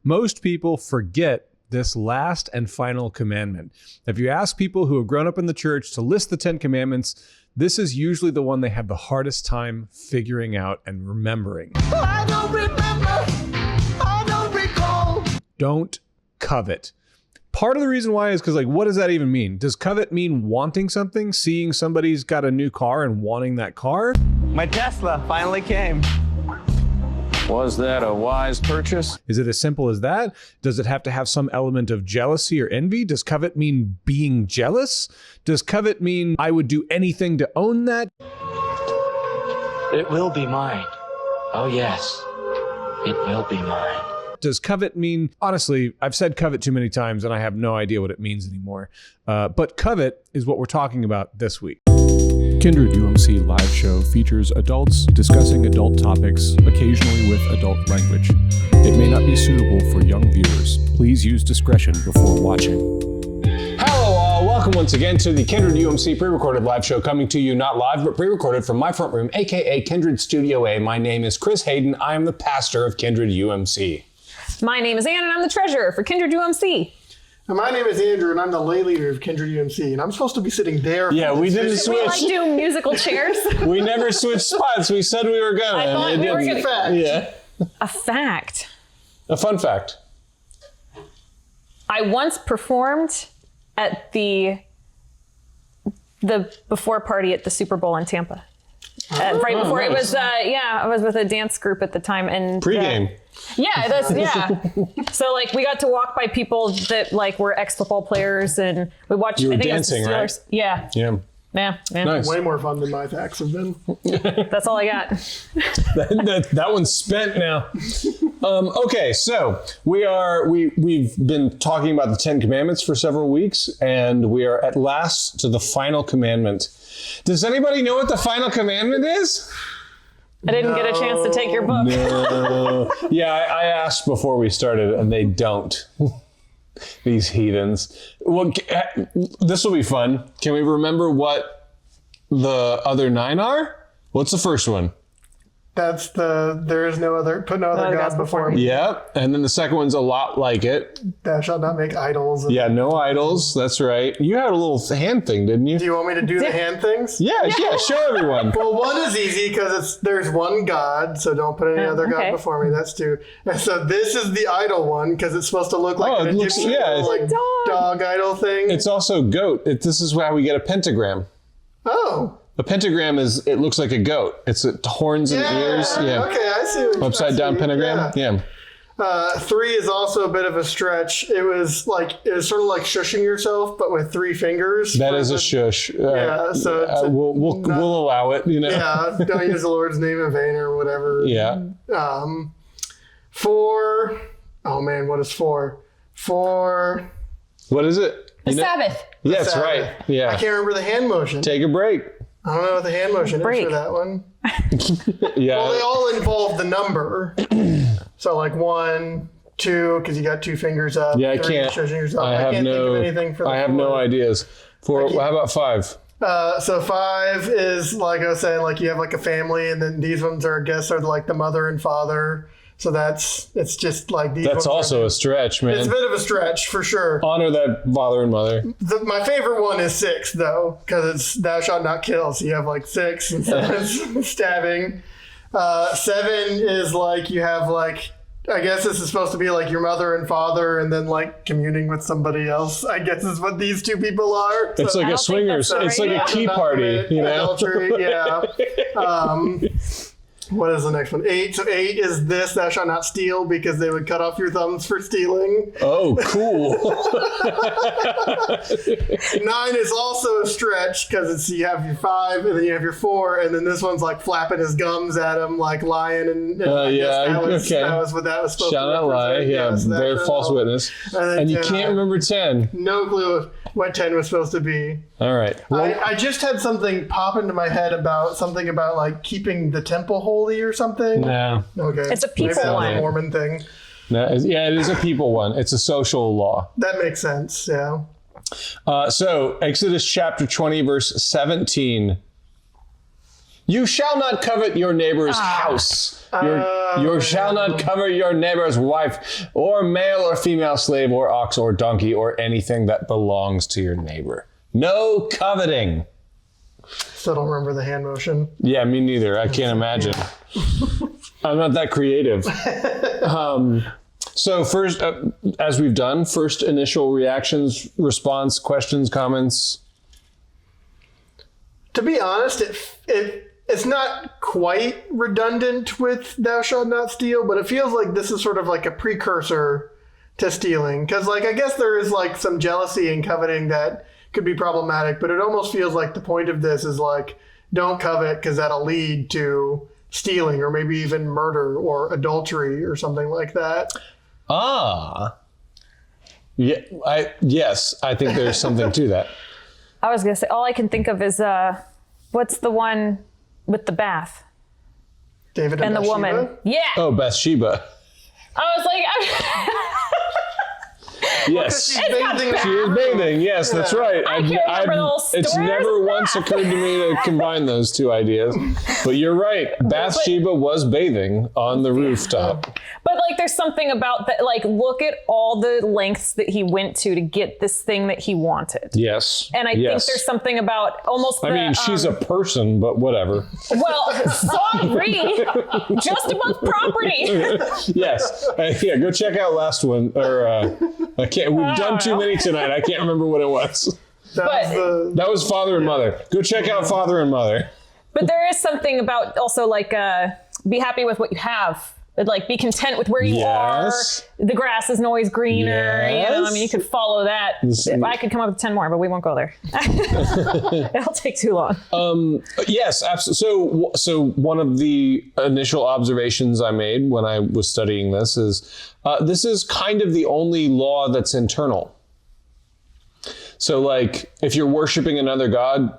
most people forget this last and final commandment. If you ask people who have grown up in the church to list the 10 commandments, this is usually the one they have the hardest time figuring out and remembering. I don't remember. I don't recall. Don't covet. Part of the reason why is because, like, what does that even mean? Does covet mean wanting something? Seeing somebody's got a new car and wanting that car? My Tesla finally came. Was that a wise purchase? Is it as simple as that? Does it have to have some element of jealousy or envy? Does covet mean being jealous? Does covet mean I would do anything to own that? It will be mine. Oh, yes. It will be mine. Does covet mean, honestly, I've said covet too many times and I have no idea what it means anymore. But covet is what we're talking about this week. Kindred UMC live show features adults discussing adult topics, occasionally with adult language. It may not be suitable for young viewers. Please use discretion before watching. Hello all, welcome once again to the Kindred UMC pre-recorded live show, coming to you not live, but pre-recorded from my front room, aka Kindred Studio A. My name is Chris Hayden. I am the pastor of Kindred UMC. My name is Ann and I'm the treasurer for Kindred UMC. And my name is Andrew, and I'm the lay leader of Kindred UMC, and I'm supposed to be sitting there. Yeah, we didn't switch. We like do musical chairs. We never switched spots. We said we were going. I thought we were going to. Yeah. A fact. A fun fact. I once performed at the before party at the Super Bowl in Tampa. Right before nice. It was, I was with a dance group at the time. And Pre-game. Yeah. So like we got to walk by people that like were ex-football players and we watched. You were I think dancing, it was the right? Steelers. Yeah. Yeah. Yeah. Nice. Way more fun than my facts have been. That's all I got. that one's spent now. Okay, so we've been talking about the 10 commandments for several weeks, and we are at last to the final commandment. Does anybody know what the final commandment is? I didn't get a chance to take your book. No. Yeah, I asked before we started, and they don't. These heathens. Well, this will be fun. Can we remember what the other 9 are? What's the first one? That's there is no other, put no other God before me. Yep. And then the second one's a lot like it. Thou shalt not make idols. Yeah, no idols. That's right. You had a little hand thing, didn't you? Do you want me to do the hand things? Yeah, show everyone. Well, one is easy because there's one God, so don't put any other God before me. That's 2. And so this is the idol one because it's supposed to look like an Egyptian dog idol thing. It's also goat. This is how we get a pentagram. Oh. A pentagram it looks like a goat. It's horns and ears. Yeah. Okay, I see what Upside down pentagram. Yeah. 3 is also a bit of a stretch. It was sort of like shushing yourself, but with 3 fingers. That is a shush. So we'll allow it. You know. Yeah, don't use the Lord's name in vain or whatever. Yeah. 4. Oh man, what is 4? 4. What is it? The Sabbath. Yes, Sabbath. right. Yeah. I can't remember the hand motion. Take a break. I don't know what the hand motion Break. is for that one. Yeah. Well, they all involve the number. So like 1, 2, because you got 2 fingers up. Yeah, I 3, can't. shushing yourself. I can't think of anything for the I have 4. no ideas. 4. How about 5? So 5 is like I was saying, like you have like a family, and then these ones are, I guess, are like the mother and father. So it's just like these. That's also a stretch, man. It's a bit of a stretch for sure. Honor that father and mother. My favorite one is 6 though, because it's thou shalt not kill. So you have like 6 and 7 stabbing. 7 is like you have like, I guess this is supposed to be like your mother and father, and then like communing with somebody else. I guess is what these 2 people are. It's like a swingers. It's like a tea party, you know. Adultery, yeah. What is the next one? 8. So 8 is this, thou shalt not steal, because they would cut off your thumbs for stealing. Oh, cool. 9 is also a stretch, because you have your 5, and then you have your 4, and then this one's like flapping his gums at him, like lying. And I guess that was what that was supposed Shall to not lie. Yeah, so bear false witness. And you can't remember 10. No clue what 10 was supposed to be. All right. Well, I just had something pop into my head about something about like keeping the temple holy or something. no. Okay. It's a people Maybe that's one. a Mormon thing. No, yeah, it is a people one. It's a social law. That makes sense, yeah. So, Exodus chapter 20, verse 17. You shall not covet your neighbor's house. You shall not covet your neighbor's wife, or male or female slave, or ox or donkey, or anything that belongs to your neighbor. No coveting. Still don't remember the hand motion. Yeah, me neither. I can't imagine. I'm not that creative. So first, as we've done, first initial reactions, response, questions, comments. To be honest, it's not quite redundant with thou shalt not steal, but it feels like this is sort of like a precursor to stealing. Because, like, I guess there is, like, some jealousy and coveting that could be problematic, but it almost feels like the point of this is, like, don't covet because that'll lead to stealing or maybe even murder or adultery or something like that. Yeah, yes, I think there's something to that. I was going to say, all I can think of is, what's the one with the bath? David and the Bathsheba? woman. Yeah. Oh, Bathsheba. I was like, Yes. She's bathing. She is bathing. Yes, that's right. I can't remember the whole story. It's never once occurred to me to combine those two ideas. But you're right. Bathsheba was bathing on the rooftop. But, like, there's something about that. Like, look at all the lengths that he went to get this thing that he wanted. Yes. And I think there's something about almost I mean, she's a person, but whatever. Well, sorry. Just above property. Yes. Yeah, go check out last one. Or I can't. We've done too many tonight. I can't remember what it was. That was Father and Mother. Go check out Father and Mother. But there is something about also, like, be happy with what you have. Like, be content with where you are. The grass isn't always greener. Yes. You know, I mean, you could follow that. I could come up with 10 more, but we won't go there. It'll take too long. Yes, absolutely. So one of the initial observations I made when I was studying this is kind of the only law that's internal. So, like, if you're worshiping another god,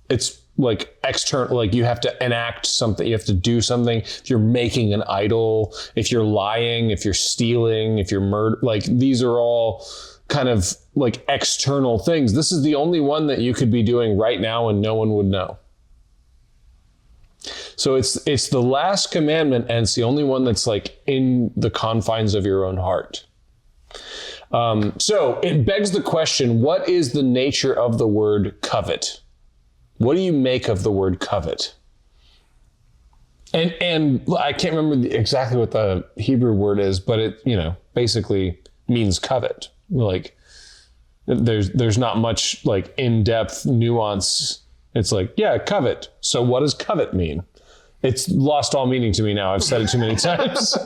it's like external, like you have to enact something, you have to do something. If you're making an idol, if you're lying, if you're stealing, if you're murder, like these are all kind of like external things. This is the only one that you could be doing right now and no one would know. So it's the last commandment, and it's the only one that's like in the confines of your own heart. So it begs the question, what is the nature of the word covet? What do you make of the word covet? And I can't remember exactly what the Hebrew word is, but it, basically means covet. Like there's not much like in-depth nuance. It's like, yeah, covet. So what does covet mean? It's lost all meaning to me now. I've said it too many times.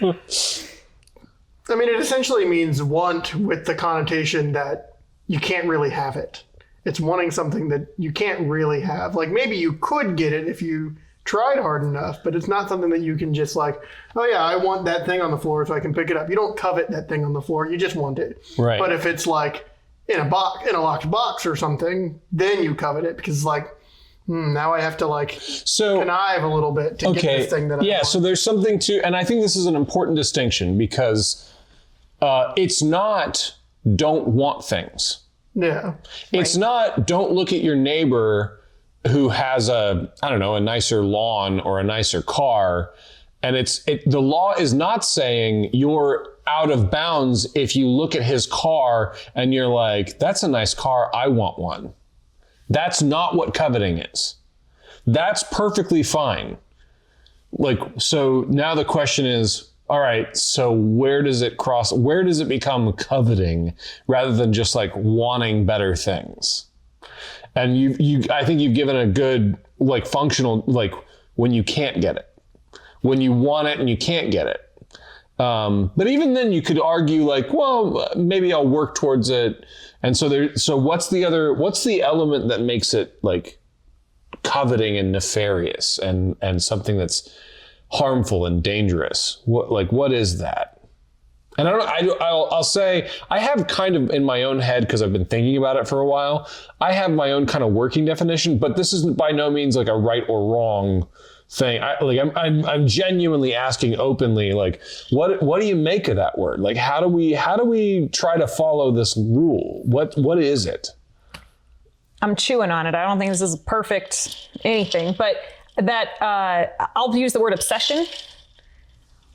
I mean, it essentially means want with the connotation that you can't really have it. It's wanting something that you can't really have. Like, maybe you could get it if you tried hard enough, but it's not something that you can just like, oh yeah, I want that thing on the floor so I can pick it up. You don't covet that thing on the floor. You just want it. Right. But if it's like in a locked box or something, then you covet it because like, now I have to like connive a little bit to get this thing that I want. So there's something to, and I think this is an important distinction because it's not don't want things. Yeah. It's not don't look at your neighbor who has a nicer lawn or a nicer car. And the law is not saying you're out of bounds if you look at his car and you're like, that's a nice car, I want one. That's not what coveting is. That's perfectly fine. Like, so now the question is, all right, so where does it become coveting rather than just like wanting better things? And I think you've given a good like functional, like when you can't get it, when you want it and you can't get it. But even then you could argue like, well, maybe I'll work towards it. And so what's the element that makes it like coveting and nefarious and something that's harmful and dangerous? What is that? And I'll say I have kind of in my own head, because I've been thinking about it for a while, I have my own kind of working definition, but this isn't by no means like a right or wrong thing. I'm genuinely asking openly, like, what do you make of that word? Like, how do we try to follow this rule? What is it? I'm chewing on it. I don't think this is perfect anything, but that I'll use the word obsession.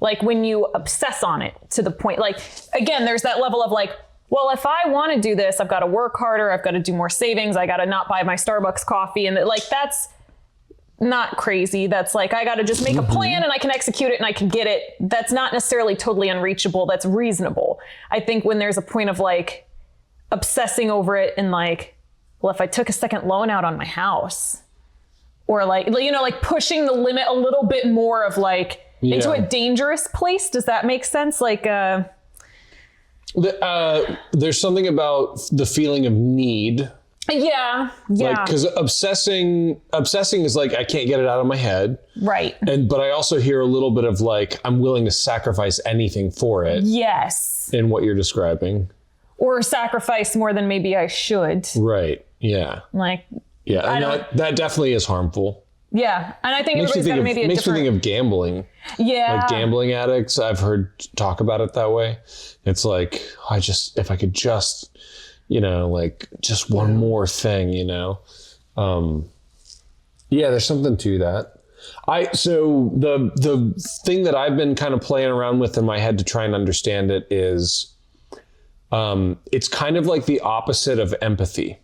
Like when you obsess on it to the point, like, again, there's that level of like, well, if I want to do this, I've got to work harder. I've got to do more savings. I got to not buy my Starbucks coffee. And like, that's not crazy. That's like, I got to just make a plan and I can execute it and I can get it. That's not necessarily totally unreachable. That's reasonable. I think when there's a point of like obsessing over it and like, well, if I took a second loan out on my house, or like, you know, like pushing the limit a little bit more of like into a dangerous place. Does that make sense? Like, there's something about the feeling of need. Yeah. Like, because obsessing is like, I can't get it out of my head. Right. But I also hear a little bit of like, I'm willing to sacrifice anything for it. Yes. In what you're describing. Or sacrifice more than maybe I should. Right. Yeah. Like. Yeah. And that definitely is harmful. Yeah. And I think everybody's got maybe a makes different... me think of gambling. Yeah. Like gambling addicts, I've heard talk about it that way. It's like, if I could just, you know, like just one more thing, you know? Yeah, there's something to that. So the thing that I've been kind of playing around with in my head to try and understand it is, it's kind of like the opposite of empathy.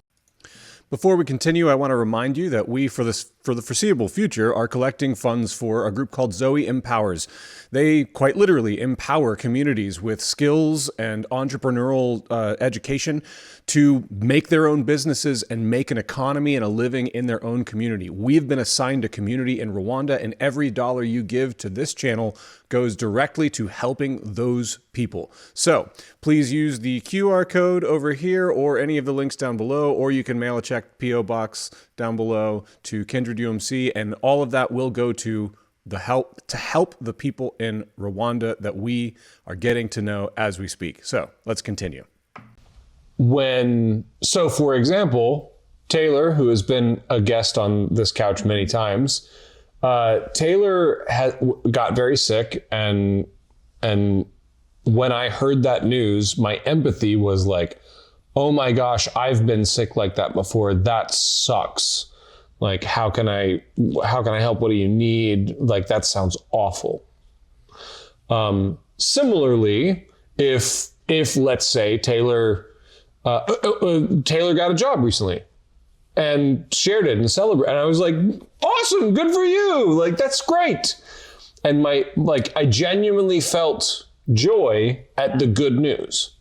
Before we continue, I want to remind you that we, for the foreseeable future, are collecting funds for a group called Zoe Empowers. They quite literally empower communities with skills and entrepreneurial education to make their own businesses and make an economy and a living in their own community. We've been assigned a community in Rwanda, and every dollar you give to this channel goes directly to helping those people. So please use the QR code over here or any of the links down below, or you can mail a check P.O. Box down below to Kindred UMC, and all of that will go to help the people in Rwanda that we are getting to know as we speak. So let's continue. So for example, Taylor, who has been a guest on this couch many times, Taylor got very sick, and when I heard that news, my empathy was like, oh my gosh, I've been sick like that before. That sucks. Like, how can I help? What do you need? Like, that sounds awful. Similarly, if let's say Taylor got a job recently and shared it and celebrated, and I was like, awesome, good for you. Like, that's great. And I genuinely felt joy at the good news.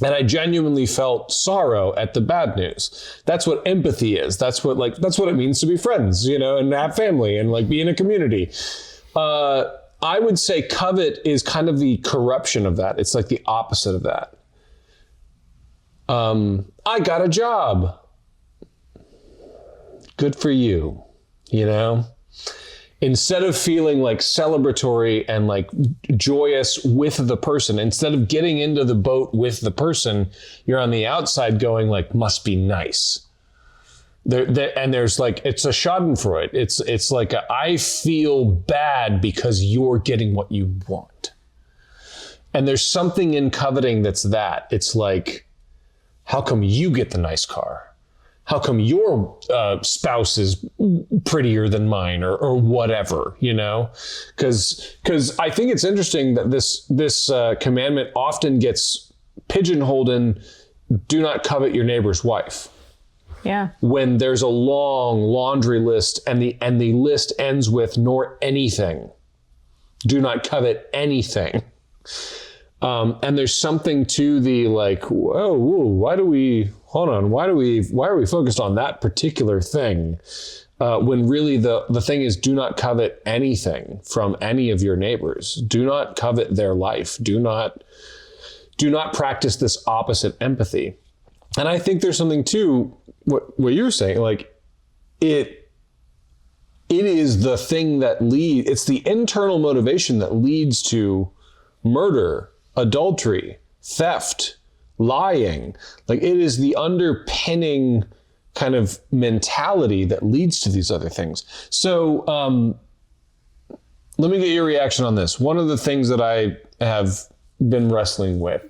And I genuinely felt sorrow at the bad news. That's what empathy is. That's what it means to be friends, you know, and have family and like be in a community. I would say covet is kind of the corruption of that. It's like the opposite of that. I got a job. Good for you, you know? Instead of feeling like celebratory and like joyous with the person, instead of getting into the boat with the person, you're on the outside going like, must be nice. And there's like, it's a schadenfreude. It's like, I feel bad because you're getting what you want. And there's something in coveting that's that. It's like, how come you get the nice car? How come your spouse is prettier than mine, or whatever, you know? Because I think it's interesting that this commandment often gets pigeonholed in, do not covet your neighbor's wife. Yeah. When there's a long laundry list and the list ends with nor anything. Do not covet anything. And there's something to the like, whoa, why are we focused on that particular thing? When really the thing is, do not covet anything from any of your neighbors. Do not covet their life. Do not practice this opposite empathy. And I think there's something to what you're saying. Like it is the thing that it's the internal motivation that leads to murder, adultery, theft, lying. Like it is the underpinning kind of mentality that leads to these other things. So let me get your reaction on this. One of the things that I have been wrestling with,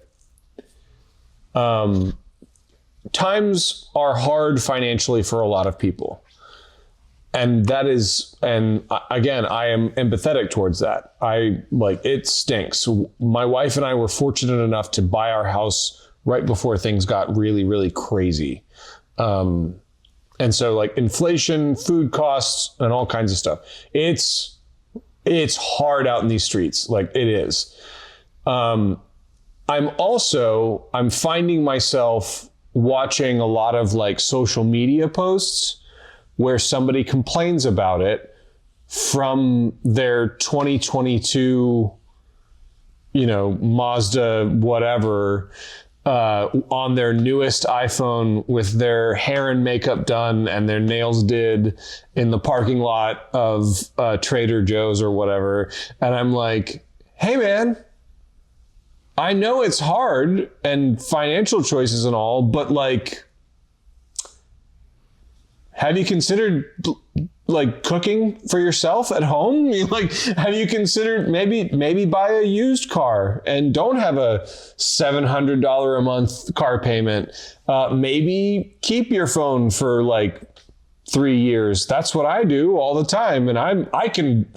times are hard financially for a lot of people. that is, and again, I am empathetic towards that. It stinks. My wife and I were fortunate enough to buy our house right before things got really, really crazy. And so like inflation, food costs, and all kinds of stuff. It's hard out in these streets. Like it is. I'm finding myself watching a lot of like social media posts where somebody complains about it from their 2022, Mazda, whatever, on their newest iPhone with their hair and makeup done and their nails did in the parking lot of Trader Joe's or whatever. And I'm like, hey man, I know it's hard and financial choices and all, but like, have you considered like cooking for yourself at home? Like, have you considered maybe buy a used car and don't have a $700 a month car payment? Maybe keep your phone for like 3 years. That's what I do all the time. And I can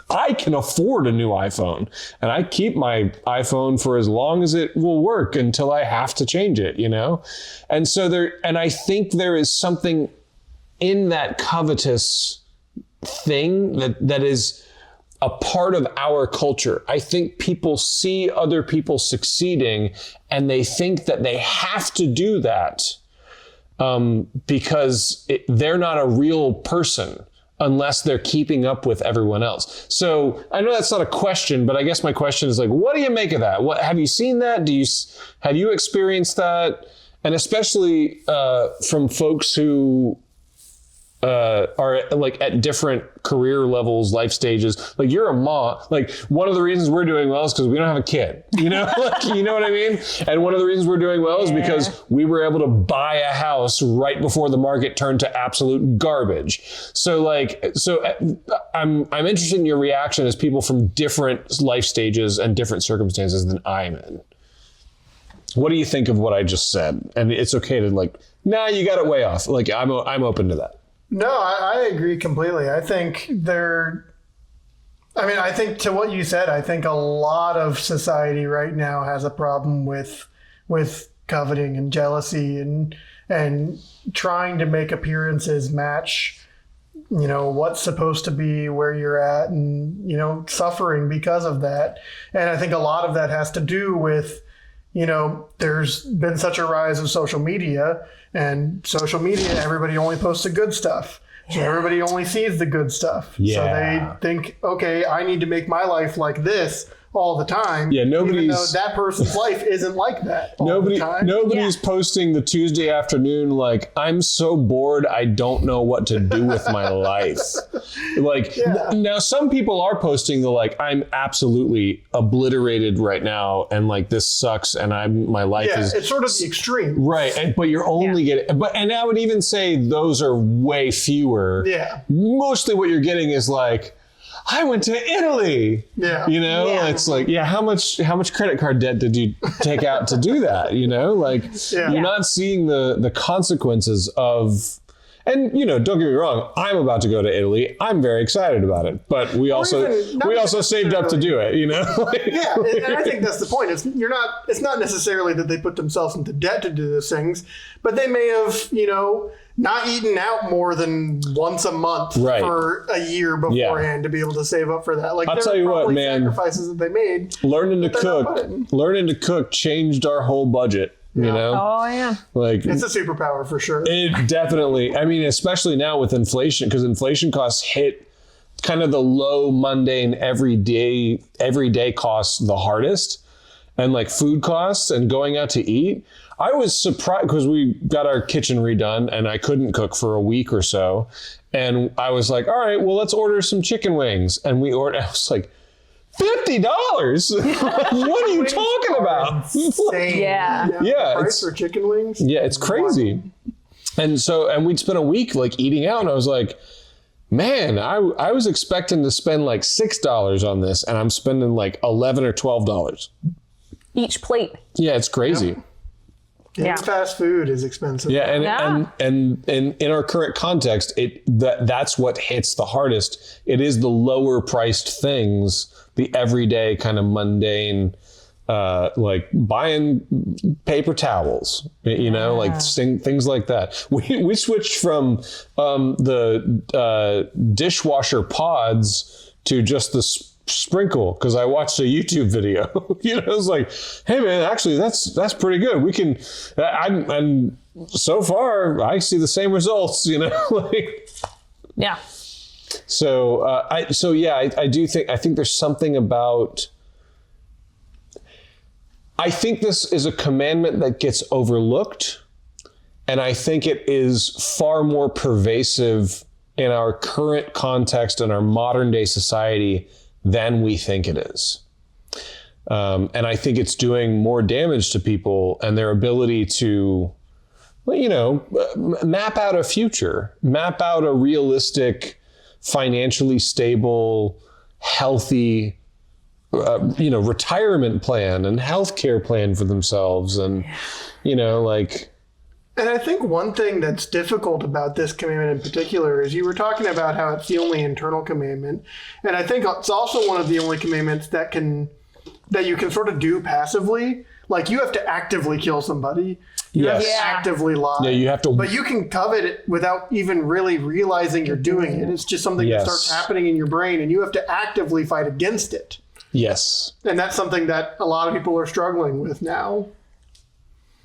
afford a new iPhone, and I keep my iPhone for as long as it will work until I have to change it, And so I think there is something in that covetous thing that is a part of our culture. I think people see other people succeeding and they think that they have to do that because they're not a real person unless they're keeping up with everyone else. So I know that's not a question, but I guess my question is like, what do you make of that? What have you seen that? Have you experienced that? And especially from folks who are like at different career levels, life stages. Like you're a mom. Like one of the reasons we're doing well is because we don't have a kid. Like, you know what I mean? And one of the reasons we're doing well is because we were able to buy a house right before the market turned to absolute garbage. So I'm interested in your reaction as people from different life stages and different circumstances than I'm in. What do you think of what I just said? And it's okay to like, nah, you got it way off. Like I'm open to that. No, I agree completely. I think to what you said, I think a lot of society right now has a problem with coveting and jealousy and trying to make appearances match, what's supposed to be where you're at and, suffering because of that. And I think a lot of that has to do with, there's been such a rise of social media. And social media, everybody only posts the good stuff. So everybody only sees the good stuff. Yeah. So they think, okay, I need to make my life like this all the time. Yeah, even though that person's life isn't like that all the time. Nobody's posting the Tuesday afternoon like, I'm so bored, I don't know what to do with my life. Now some people are posting the like, I'm absolutely obliterated right now and like this sucks and my life is... it's sort of the extreme. Right, but you're only getting... And I would even say those are way fewer. Yeah. Mostly what you're getting is like, I went to Italy. Yeah. It's like, how much credit card debt did you take out to do that? You're not seeing the consequences of, and don't get me wrong, I'm about to go to Italy. I'm very excited about it, but we also saved up to do it, and I think that's the point. It's not necessarily that they put themselves into debt to do those things, but they may have, not eaten out more than once a month for a year beforehand to be able to save up for that. Like, I'll tell you what, man, sacrifices that they made. Learning to cook changed our whole budget. Oh yeah. Like it's a superpower for sure. It definitely. I mean, especially now with inflation, because inflation costs hit kind of the low, mundane, everyday costs the hardest, and like food costs and going out to eat. I was surprised because we got our kitchen redone and I couldn't cook for a week or so. And I was like, all right, well, let's order some chicken wings. And I was like, $50? What are you talking about? Insane. Yeah. Price for chicken wings? Yeah, it's crazy. And we'd spent a week like eating out and I was like, man, I was expecting to spend like $6 on this and I'm spending like $11 or $12. Each plate. Yeah, it's crazy. Yeah. Fast food is expensive. Yeah, Yeah. and in our current context, that's what hits the hardest. It is the lower priced things, the everyday kind of mundane, like buying paper towels, like things like that. We switched from the dishwasher pods to just the sprinkle because I watched a YouTube video. It's like, hey man, actually that's pretty good. We can, and so far I see the same results. Like. Yeah. So I think there's something about. I think this is a commandment that gets overlooked, and I think it is far more pervasive in our current context and our modern day society than we think it is. And I think it's doing more damage to people and their ability to, map out a future, map out a realistic, financially stable, healthy, retirement plan and healthcare plan for themselves. And, And I think one thing that's difficult about this commandment in particular is you were talking about how it's the only internal commandment. And I think it's also one of the only commandments that you can sort of do passively. Like you have to actively kill somebody. You have to actively lie. Yeah, you have to. But you can covet it without even really realizing you're doing it. It's just something that starts happening in your brain and you have to actively fight against it. Yes. And that's something that a lot of people are struggling with now.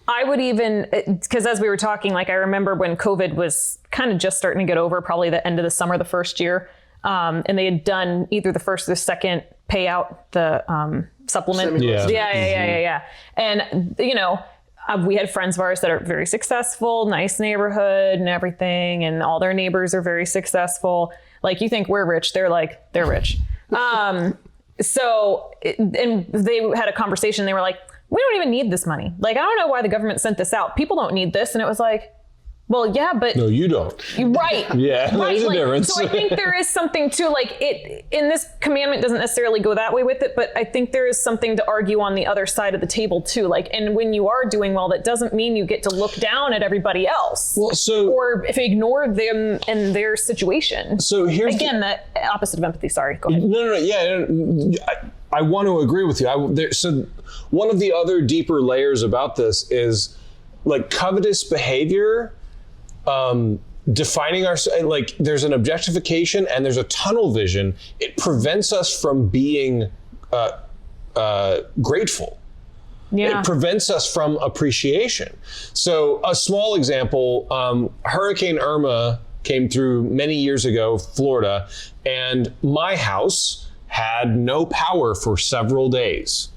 I would even, because as we were talking, like I remember when COVID was kind of just starting to get over, probably the end of the summer, the first year, and they had done either the first or the second payout, the supplement. Yeah. And, we had friends of ours that are very successful, nice neighborhood and everything, and all their neighbors are very successful. Like you think we're rich, they're rich. So, and they had a conversation, they were like, we don't even need this money. Like, I don't know why the government sent this out. People don't need this. And it was like, well, yeah, but. No, you don't. Right. Yeah, right. There's a difference. So I think there is something to it, in this commandment doesn't necessarily go that way with it, but I think there is something to argue on the other side of the table too. And when you are doing well, that doesn't mean you get to look down at everybody else. Well, or if ignore them and their situation. So here's. Again, that opposite of empathy. Sorry, go ahead. No. Yeah. I want to agree with you. So one of the other deeper layers about this is like covetous behavior, defining our, like there's an objectification and there's a tunnel vision. It prevents us from being grateful. Yeah. It prevents us from appreciation. So a small example, Hurricane Irma came through many years ago, Florida, and my house had no power for several days.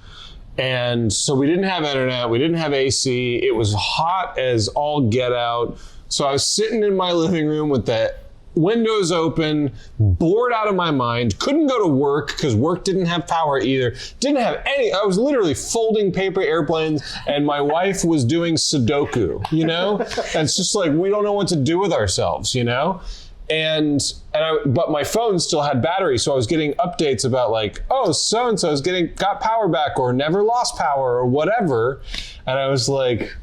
And so we didn't have internet, we didn't have AC, it was hot as all get out. So I was sitting in my living room with the windows open, bored out of my mind, couldn't go to work because work didn't have power either, didn't have any, I was literally folding paper airplanes and my wife was doing Sudoku, And it's just like, we don't know what to do with ourselves, but my phone still had battery, so I was getting updates about like, oh, so-and-so's got power back or never lost power or whatever. And I was like,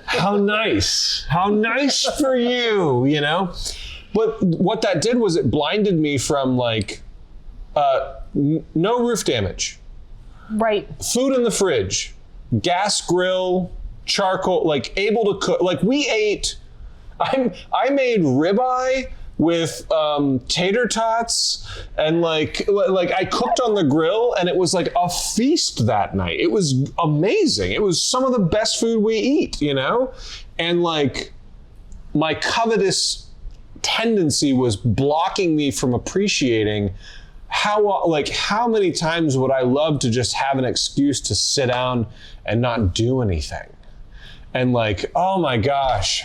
how nice for you, But what that did was it blinded me from like, no roof damage. Right. Food in the fridge, gas grill, charcoal, like able to cook. Like we ate, I made ribeye with tater tots and like I cooked on the grill and it was like a feast that night. It was amazing. It was some of the best food we eat, And like my covetous tendency was blocking me from appreciating how many times would I love to just have an excuse to sit down and not do anything. And like, oh my gosh,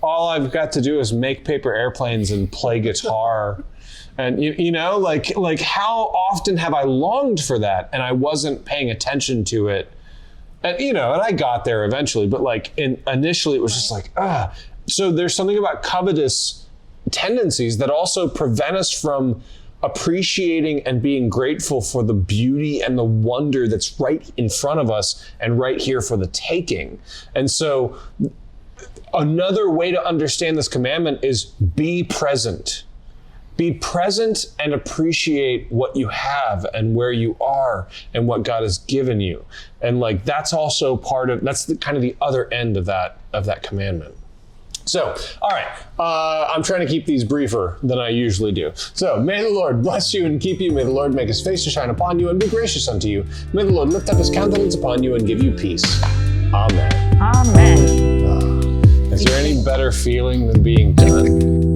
all I've got to do is make paper airplanes and play guitar. And like how often have I longed for that and I wasn't paying attention to it. And and I got there eventually, but like initially it was just like, So there's something about covetous tendencies that also prevent us from appreciating and being grateful for the beauty and the wonder that's right in front of us and right here for the taking. And so another way to understand this commandment is be present. Be present and appreciate what you have and where you are and what God has given you. And like, that's also that's kind of the other end of that commandment. So, all right, I'm trying to keep these briefer than I usually do. So, may the Lord bless you and keep you. May the Lord make his face to shine upon you and be gracious unto you. May the Lord lift up his countenance upon you and give you peace. Amen. Amen. Is there any better feeling than being done?